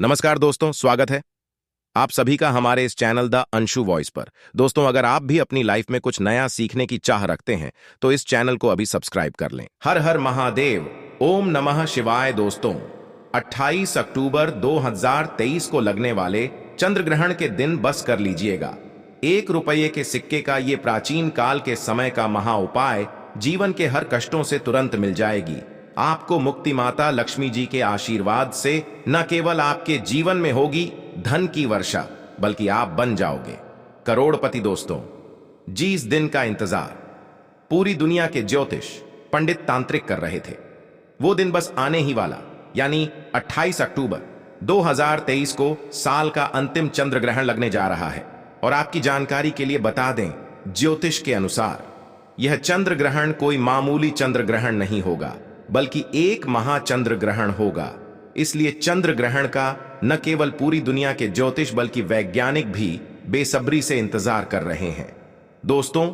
नमस्कार दोस्तों, स्वागत है आप सभी का हमारे इस चैनल द अंशु वॉइस पर। दोस्तों, अगर आप भी अपनी लाइफ में कुछ नया सीखने की चाह रखते हैं तो इस चैनल को अभी सब्सक्राइब कर लें। हर हर महादेव, ओम नमः शिवाय। दोस्तों, 28 अक्टूबर 2023 को लगने वाले चंद्र ग्रहण के दिन बस कर लीजिएगा। 1 रुपये के सिक्के का ये प्राचीन काल के समय का महा उपाय जीवन के हर कष्टों से तुरंत मिल जाएगी। आपको मुक्ति माता लक्ष्मी जी के आशीर्वाद से न केवल आपके जीवन में होगी धन की वर्षा, बल्कि आप बन जाओगे करोड़पति। दोस्तों, जी इस दिन का इंतजार पूरी दुनिया के ज्योतिष पंडित तांत्रिक कर रहे थे। वो दिन बस आने ही वाला, यानी 28 अक्टूबर 2023 को साल का अंतिम चंद्र ग्रहण लगने जा रहा है। और आपकी जानकारी के लिए बता दें, ज्योतिष के अनुसार यह चंद्र ग्रहण कोई मामूली चंद्र ग्रहण नहीं होगा, बल्कि एक महाचंद्र ग्रहण होगा। इसलिए चंद्र ग्रहण का न केवल पूरी दुनिया के ज्योतिष बल्कि वैज्ञानिक भी बेसब्री से इंतजार कर रहे हैं। दोस्तों,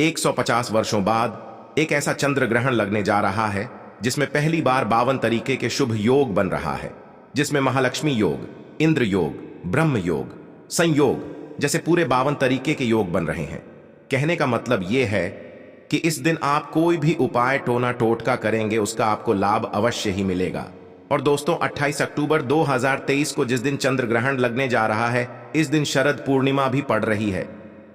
150 वर्षों बाद एक ऐसा चंद्र ग्रहण लगने जा रहा है जिसमें पहली बार 52 तरीके के शुभ योग बन रहा है, जिसमें महालक्ष्मी योग, इंद्र योग, ब्रह्म योग, संयोग जैसे पूरे 52 तरीके के योग बन रहे हैं। कहने का मतलब यह है कि इस दिन आप कोई भी उपाय टोना टोटका करेंगे उसका आपको लाभ अवश्य ही मिलेगा। और दोस्तों, 28 अक्टूबर 2023 को जिस दिन चंद्र ग्रहण लगने जा रहा है, इस दिन शरद पूर्णिमा भी पड़ रही है।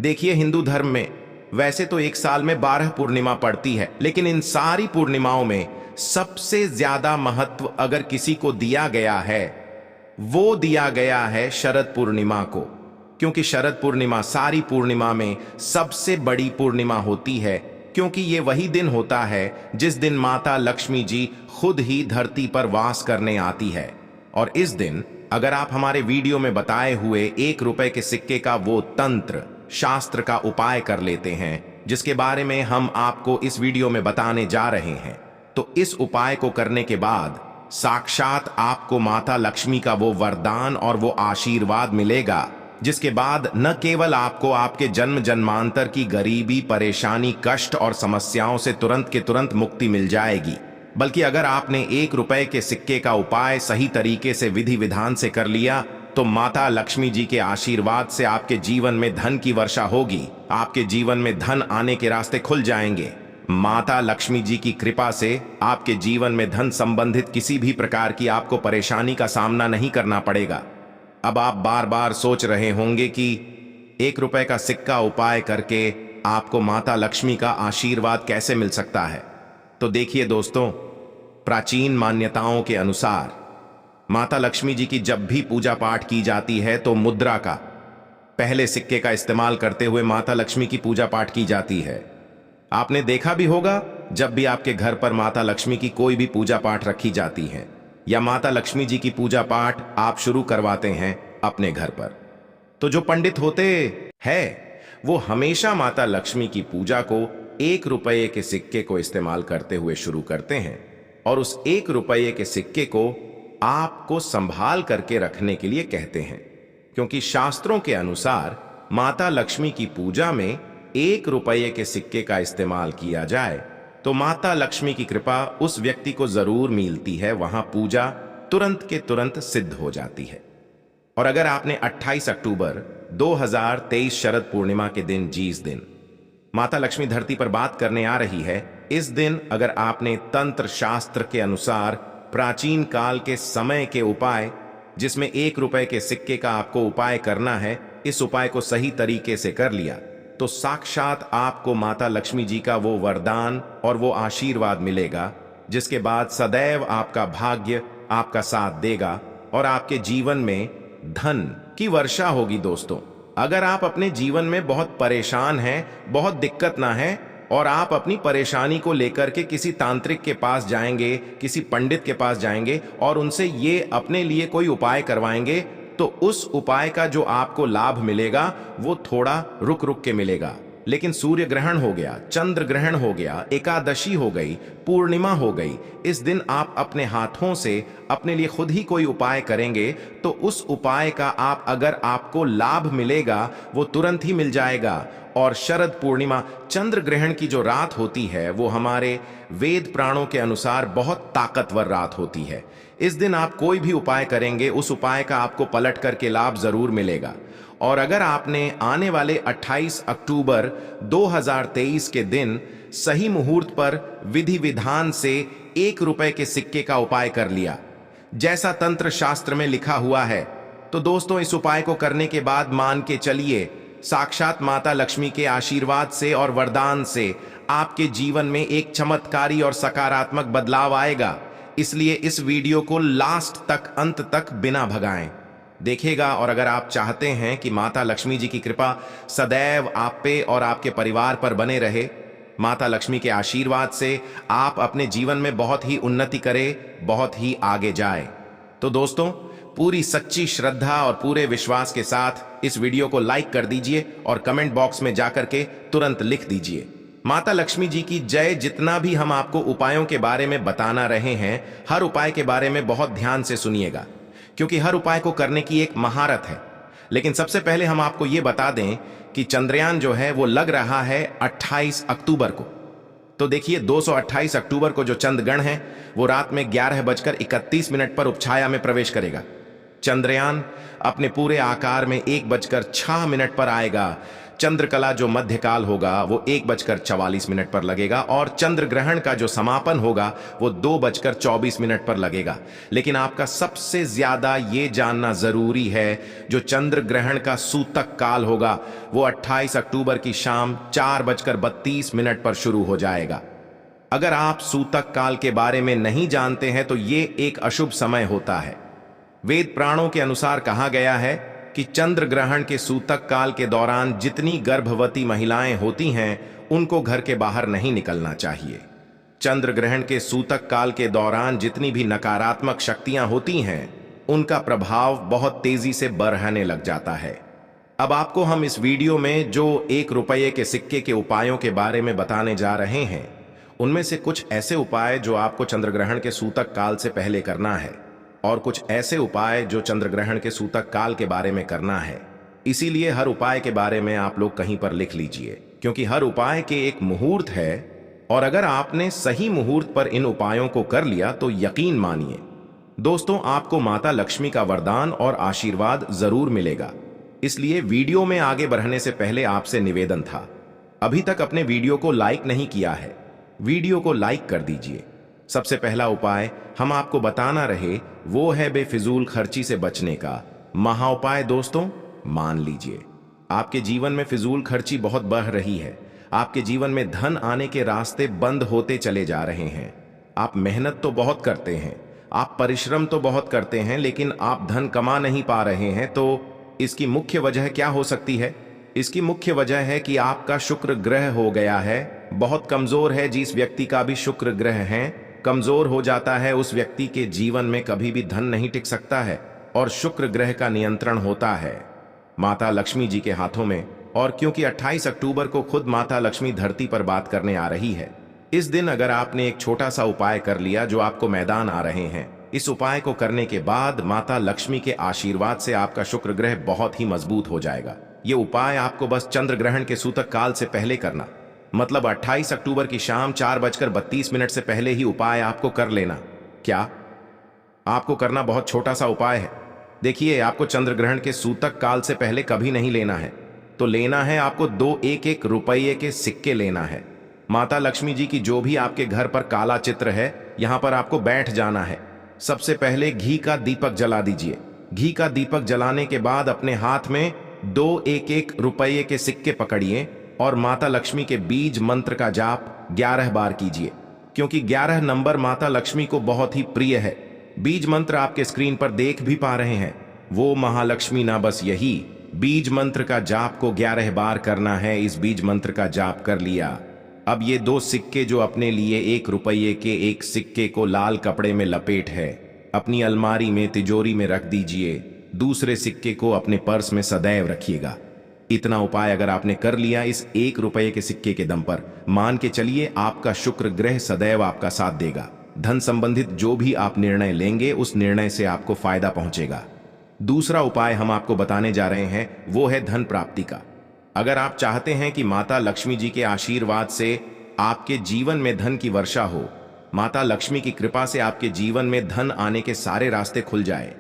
देखिए, हिंदू धर्म में वैसे तो एक साल में 12 पूर्णिमा पड़ती है, लेकिन इन सारी पूर्णिमाओं में सबसे ज्यादा महत्व अगर किसी को दिया गया है, वो दिया गया है शरद पूर्णिमा को। क्योंकि शरद पूर्णिमा सारी पूर्णिमा में सबसे बड़ी पूर्णिमा होती है, क्योंकि ये वही दिन होता है जिस दिन माता लक्ष्मी जी खुद ही धरती पर वास करने आती है। और इस दिन अगर आप हमारे वीडियो में बताए हुए 1 रुपए के सिक्के का वो तंत्र शास्त्र का उपाय कर लेते हैं, जिसके बारे में हम आपको इस वीडियो में बताने जा रहे हैं, तो इस उपाय को करने के बाद साक्षात आपको माता लक्ष्मी का वो वरदान और वो आशीर्वाद मिलेगा, जिसके बाद न केवल आपको आपके जन्म जन्मांतर की गरीबी, परेशानी, कष्ट और समस्याओं से तुरंत के तुरंत मुक्ति मिल जाएगी, बल्कि अगर आपने 1 रुपए के सिक्के का उपाय सही तरीके से विधि विधान से कर लिया तो माता लक्ष्मी जी के आशीर्वाद से आपके जीवन में धन की वर्षा होगी। आपके जीवन में धन आने के रास्ते खुल जाएंगे। माता लक्ष्मी जी की कृपा से आपके जीवन में धन संबंधित किसी भी प्रकार की आपको परेशानी का सामना नहीं करना पड़ेगा। अब आप बार बार सोच रहे होंगे कि 1 रुपए का सिक्का उपाय करके आपको माता लक्ष्मी का आशीर्वाद कैसे मिल सकता है। तो देखिए दोस्तों, प्राचीन मान्यताओं के अनुसार माता लक्ष्मी जी की जब भी पूजा पाठ की जाती है तो मुद्रा का, पहले सिक्के का इस्तेमाल करते हुए माता लक्ष्मी की पूजा पाठ की जाती है। आपने देखा भी होगा, जब भी आपके घर पर माता लक्ष्मी की कोई भी पूजा पाठ रखी जाती है या माता लक्ष्मी जी की पूजा पाठ आप शुरू करवाते हैं अपने घर पर, तो जो पंडित होते हैं वो हमेशा माता लक्ष्मी की पूजा को 1 रुपए के सिक्के को इस्तेमाल करते हुए शुरू करते हैं। और उस 1 रुपए के सिक्के को आपको संभाल करके रखने के लिए कहते हैं, क्योंकि शास्त्रों के अनुसार माता लक्ष्मी की पूजा में 1 रुपए के सिक्के का इस्तेमाल किया जाए तो माता लक्ष्मी की कृपा उस व्यक्ति को जरूर मिलती है, वहां पूजा तुरंत के तुरंत सिद्ध हो जाती है। और अगर आपने 28 अक्टूबर 2023 शरद पूर्णिमा के दिन, जिस दिन माता लक्ष्मी धरती पर बात करने आ रही है, इस दिन अगर आपने तंत्र शास्त्र के अनुसार प्राचीन काल के समय के उपाय, जिसमें 1 रुपए के सिक्के का आपको उपाय करना है, इस उपाय को सही तरीके से कर लिया तो साक्षात आपको माता लक्ष्मी जी का वो वरदान और वो आशीर्वाद मिलेगा, जिसके बाद सदैव आपका भाग्य आपका साथ देगा और आपके जीवन में धन की वर्षा होगी। दोस्तों, अगर आप अपने जीवन में बहुत परेशान हैं, बहुत दिक्कत ना है, और आप अपनी परेशानी को लेकर के किसी तांत्रिक के पास जाएंगे, किसी पंडित के पास जाएंगे और उनसे ये अपने लिए कोई उपाय करवाएंगे, तो उस उपाय का जो आपको लाभ मिलेगा वो थोड़ा रुक रुक के मिलेगा। लेकिन सूर्य ग्रहण हो गया, चंद्र ग्रहण हो गया, एकादशी हो गई, पूर्णिमा हो गई, इस दिन आप अपने हाथों से अपने लिए खुद ही कोई उपाय करेंगे तो उस उपाय का अगर आपको लाभ मिलेगा वो तुरंत ही मिल जाएगा। और शरद पूर्णिमा चंद्र ग्रहण की जो रात होती है वो हमारे वेद पुराणों के अनुसार बहुत ताकतवर रात होती है। इस दिन आप कोई भी उपाय करेंगे, उस उपाय का आपको पलट करके लाभ जरूर मिलेगा। और अगर आपने आने वाले 28 अक्टूबर 2023 के दिन सही मुहूर्त पर विधि विधान से 1 रुपए के सिक्के का उपाय कर लिया, जैसा तंत्र शास्त्र में लिखा हुआ है, तो दोस्तों इस उपाय को करने के बाद मान के चलिए साक्षात माता लक्ष्मी के आशीर्वाद से और वरदान से आपके जीवन में एक चमत्कारी और सकारात्मक बदलाव आएगा। इसलिए इस वीडियो को लास्ट तक, अंत तक बिना भगाएं देखिएगा। और अगर आप चाहते हैं कि माता लक्ष्मी जी की कृपा सदैव आप पे और आपके परिवार पर बने रहे, माता लक्ष्मी के आशीर्वाद से आप अपने जीवन में बहुत ही उन्नति करें, बहुत ही आगे जाए, तो दोस्तों पूरी सच्ची श्रद्धा और पूरे विश्वास के साथ इस वीडियो को लाइक कर दीजिए और कमेंट बॉक्स में जाकर के तुरंत लिख दीजिए माता लक्ष्मी जी की जय। जितना भी हम आपको उपायों के बारे में बताना रहे हैं, हर उपाय के बारे में बहुत ध्यान से सुनिएगा, क्योंकि हर उपाय को करने की एक महारत है। लेकिन सबसे पहले हम आपको ये बता दें कि चंद्रयान जो है वो लग रहा है 28 अक्टूबर को। तो देखिए 228 अक्टूबर को जो चंद्रग्रहण है वो रात में 11:31 पर उपछाया में प्रवेश करेगा। चंद्रयान अपने पूरे आकार में 1:06 पर आएगा। चंद्रकला जो मध्यकाल होगा वो 1:44 पर लगेगा और चंद्र ग्रहण का जो समापन होगा वो 2:24 पर लगेगा। लेकिन आपका सबसे ज्यादा ये जानना जरूरी है, जो चंद्र ग्रहण का सूतक काल होगा वो 28 अक्टूबर की शाम 4:32 पर शुरू हो जाएगा। अगर आप सूतक काल के बारे में नहीं जानते हैं तो ये एक अशुभ समय होता है। वेद पुराणों के अनुसार कहा गया है कि चंद्र ग्रहण के सूतक काल के दौरान जितनी गर्भवती महिलाएं होती हैं उनको घर के बाहर नहीं निकलना चाहिए। चंद्र ग्रहण के सूतक काल के दौरान जितनी भी नकारात्मक शक्तियां होती हैं उनका प्रभाव बहुत तेजी से बढ़ने लग जाता है। अब आपको हम इस वीडियो में जो 1 रुपये के सिक्के के उपायों के बारे में बताने जा रहे हैं, उनमें से कुछ ऐसे उपाय जो आपको चंद्र ग्रहण के सूतक काल से पहले करना है और कुछ ऐसे उपाय जो चंद्र ग्रहण के सूतक काल के बारे में करना है। इसीलिए हर उपाय के बारे में आप लोग कहीं पर लिख लीजिए, क्योंकि हर उपाय के एक मुहूर्त है और अगर आपने सही मुहूर्त पर इन उपायों को कर लिया तो यकीन मानिए दोस्तों आपको माता लक्ष्मी का वरदान और आशीर्वाद जरूर मिलेगा। इसलिए वीडियो में आगे बढ़ने से पहले आपसे निवेदन था, अभी तक अपने वीडियो को लाइक नहीं किया है, वीडियो को लाइक कर दीजिए। सबसे पहला उपाय हम आपको बताना रहे वो है बेफिजूल खर्ची से बचने का महा उपाय। दोस्तों मान लीजिए आपके जीवन में फिजूल खर्ची बहुत बढ़ रही है, आपके जीवन में धन आने के रास्ते बंद होते चले जा रहे हैं। आप मेहनत तो बहुत करते हैं, आप परिश्रम तो बहुत करते हैं, लेकिन आप धन कमा नहीं पा रहे हैं। तो इसकी मुख्य वजह क्या हो सकती है? इसकी मुख्य वजह है कि आपका शुक्र ग्रह हो गया है, बहुत कमजोर है। जिस व्यक्ति का भी शुक्र ग्रह है कमजोर हो जाता है, उस व्यक्ति के जीवन में कभी भी धन नहीं टिक सकता है और शुक्र ग्रह का नियंत्रण होता है माता लक्ष्मी जी के हाथों में। और क्योंकि 28 अक्टूबर को खुद माता लक्ष्मी धरती पर बात करने आ रही है, इस दिन अगर आपने एक छोटा सा उपाय कर लिया जो आपको मैदान आ रहे हैं, इस उपाय को करने के बाद माता लक्ष्मी के आशीर्वाद से आपका शुक्र ग्रह बहुत ही मजबूत हो जाएगा। ये उपाय आपको बस चंद्र ग्रहण के सूतक काल से पहले करना, मतलब 28 अक्टूबर की शाम 4:32 से पहले ही उपाय आपको कर लेना। क्या आपको करना बहुत छोटा सा उपाय है। देखिए आपको चंद्र ग्रहण के सूतक काल से पहले कभी नहीं लेना है, तो लेना है आपको 2 1-1 रुपये के सिक्के लेना है। माता लक्ष्मी जी की जो भी आपके घर पर काला चित्र है, यहां पर आपको बैठ जाना है। सबसे पहले घी का दीपक जला दीजिए। घी का दीपक जलाने के बाद अपने हाथ में 2 1-1 रुपये के सिक्के पकड़िए और माता लक्ष्मी के बीज मंत्र का जाप 11 बार कीजिए, क्योंकि 11 नंबर माता लक्ष्मी को बहुत ही प्रिय है। बीज मंत्र आपके स्क्रीन पर देख भी पा रहे हैं, वो महालक्ष्मी ना बस यही बीज मंत्र का जाप को 11 बार करना है। इस बीज मंत्र का जाप कर लिया। अब ये 2 सिक्के जो अपने लिए 1 रुपये के एक सिक्के को लाल कपड़े में लपेट है, अपनी अलमारी में तिजोरी में रख दीजिए। दूसरे सिक्के को अपने पर्स में सदैव रखिएगा। इतना उपाय अगर आपने कर लिया इस 1 रुपये के सिक्के के दम पर, मान के चलिए आपका शुक्र ग्रह सदैव आपका साथ देगा। धन संबंधित जो भी आप निर्णय लेंगे उस निर्णय से आपको फायदा पहुंचेगा। दूसरा उपाय हम आपको बताने जा रहे हैं वो है धन प्राप्ति का। अगर आप चाहते हैं कि माता लक्ष्मी जी के आशीर्वाद से आपके जीवन में धन की वर्षा हो, माता लक्ष्मी की कृपा से आपके जीवन में धन आने के सारे रास्ते खुल जाए,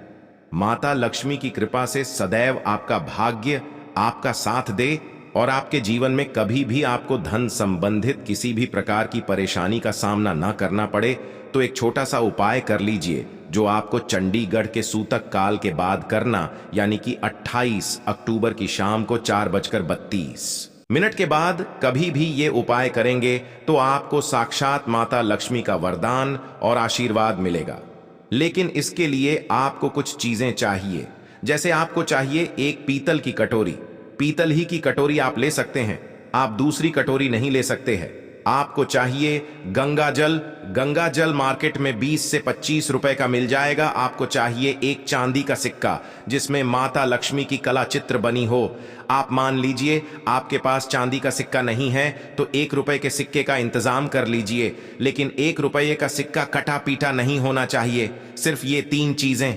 माता लक्ष्मी की कृपा से सदैव आपका भाग्य आपका साथ दे और आपके जीवन में कभी भी आपको धन संबंधित किसी भी प्रकार की परेशानी का सामना ना करना पड़े, तो एक छोटा सा उपाय कर लीजिए जो आपको चंडीगढ़ के सूतक काल के बाद करना, यानी कि 28 अक्टूबर की शाम को 4:32 के बाद कभी भी ये उपाय करेंगे तो आपको साक्षात माता लक्ष्मी का वरदान और आशीर्वाद मिलेगा। लेकिन इसके लिए आपको कुछ चीजें चाहिए। जैसे आपको चाहिए एक पीतल की कटोरी। पीतल ही की कटोरी आप ले सकते हैं, आप दूसरी कटोरी नहीं ले सकते हैं। आपको चाहिए गंगा जल। गंगा जल मार्केट में 20 से 25 रुपए का मिल जाएगा। आपको चाहिए एक चांदी का सिक्का जिसमें माता लक्ष्मी की कला चित्र बनी हो। आप मान लीजिए आपके पास चांदी का सिक्का नहीं है तो 1 रुपए के सिक्के का इंतजाम कर लीजिए, लेकिन 1 रुपये का सिक्का कटा पीटा नहीं होना चाहिए। सिर्फ ये 3 चीजें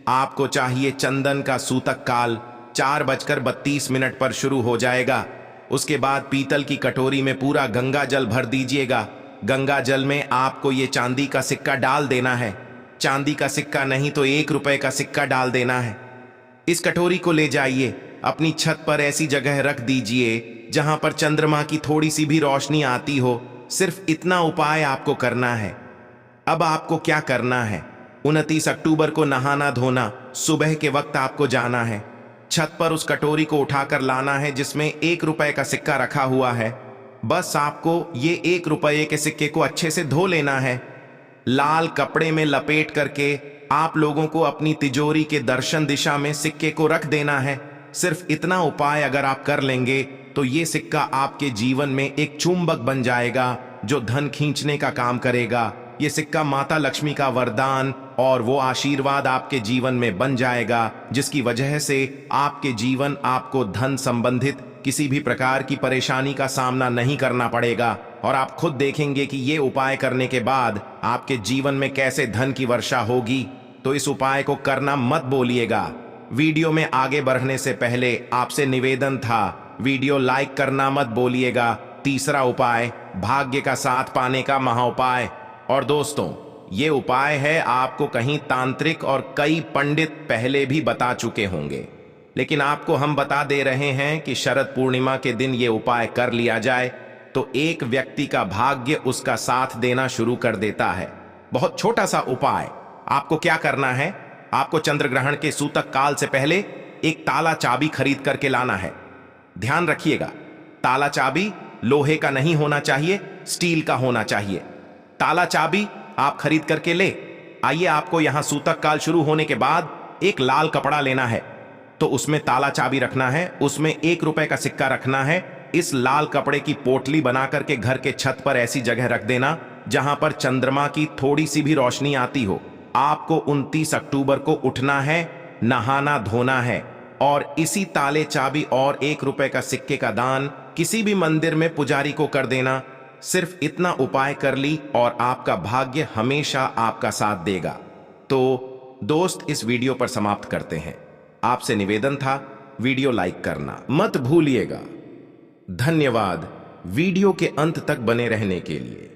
आपको चाहिए। चंदन का सूतक काल 4:32 पर शुरू हो जाएगा। उसके बाद पीतल की कटोरी में पूरा गंगा जल भर दीजिएगा। गंगा जल में आपको ये चांदी का सिक्का डाल देना है। चांदी का सिक्का नहीं तो 1 रुपए का सिक्का डाल देना है। इस कटोरी को ले जाइए, अपनी छत पर ऐसी जगह रख दीजिए जहां पर चंद्रमा की थोड़ी सी भी रोशनी आती हो। सिर्फ इतना उपाय आपको करना है। अब आपको क्या करना है, 29 अक्टूबर को नहाना धोना, सुबह के वक्त आपको जाना है। छत पर उस कटोरी को उठाकर लाना है जिसमें 1 रुपए का सिक्का रखा हुआ है। बस आपको ये 1 रुपये के सिक्के को अच्छे से धो लेना है। लाल कपड़े में लपेट करके आप लोगों को अपनी तिजोरी के दर्शन दिशा में सिक्के को रख देना है। सिर्फ इतना उपाय अगर आप कर लेंगे तो ये सिक्का आपके जीवन में एक चुंबक बन जाएगा जो धन खींचने का काम करेगा। ये सिक्का माता लक्ष्मी का वरदान और वो आशीर्वाद आपके जीवन में बन जाएगा, जिसकी वजह से आपके जीवन आपको धन संबंधित किसी भी प्रकार की परेशानी का सामना नहीं करना पड़ेगा। और आप खुद देखेंगे कि ये उपाय करने के बाद आपके जीवन में कैसे धन की वर्षा होगी। तो इस उपाय को करना मत भूलिएगा। वीडियो में आगे बढ़ने से पहले आपसे निवेदन था, वीडियो लाइक करना मत भूलिएगा। तीसरा उपाय, भाग्य का साथ पाने का महाउपाय। और दोस्तों, ये उपाय है आपको कहीं तांत्रिक और कई पंडित पहले भी बता चुके होंगे, लेकिन आपको हम बता दे रहे हैं कि शरद पूर्णिमा के दिन ये उपाय कर लिया जाए तो एक व्यक्ति का भाग्य उसका साथ देना शुरू कर देता है। बहुत छोटा सा उपाय। आपको क्या करना है, आपको चंद्र ग्रहण के सूतक काल से पहले एक ताला चाबी खरीद करके लाना है। ध्यान रखिएगा, ताला चाबी लोहे का नहीं होना चाहिए, स्टील का होना चाहिए। ताला चाबी आप खरीद करके ले आइए। आपको यहां सूतक काल शुरू होने के बाद एक लाल कपड़ा लेना है, तो उसमें ताला चाबी रखना है, उसमें 1 रुपए का सिक्का रखना है। इस लाल कपड़े की पोटली बना करके घर के छत पर ऐसी जगह रख देना जहां पर चंद्रमा की थोड़ी सी भी रोशनी आती हो। आपको 29 अक्टूबर को उठना है, नहाना धोना है और इसी ताले चाबी और 1 रुपए का सिक्के का दान किसी भी मंदिर में पुजारी को कर देना। सिर्फ इतना उपाय कर ली और आपका भाग्य हमेशा आपका साथ देगा। तो दोस्त, इस वीडियो पर समाप्त करते हैं। आपसे निवेदन था, वीडियो लाइक करना मत भूलिएगा। धन्यवाद वीडियो के अंत तक बने रहने के लिए।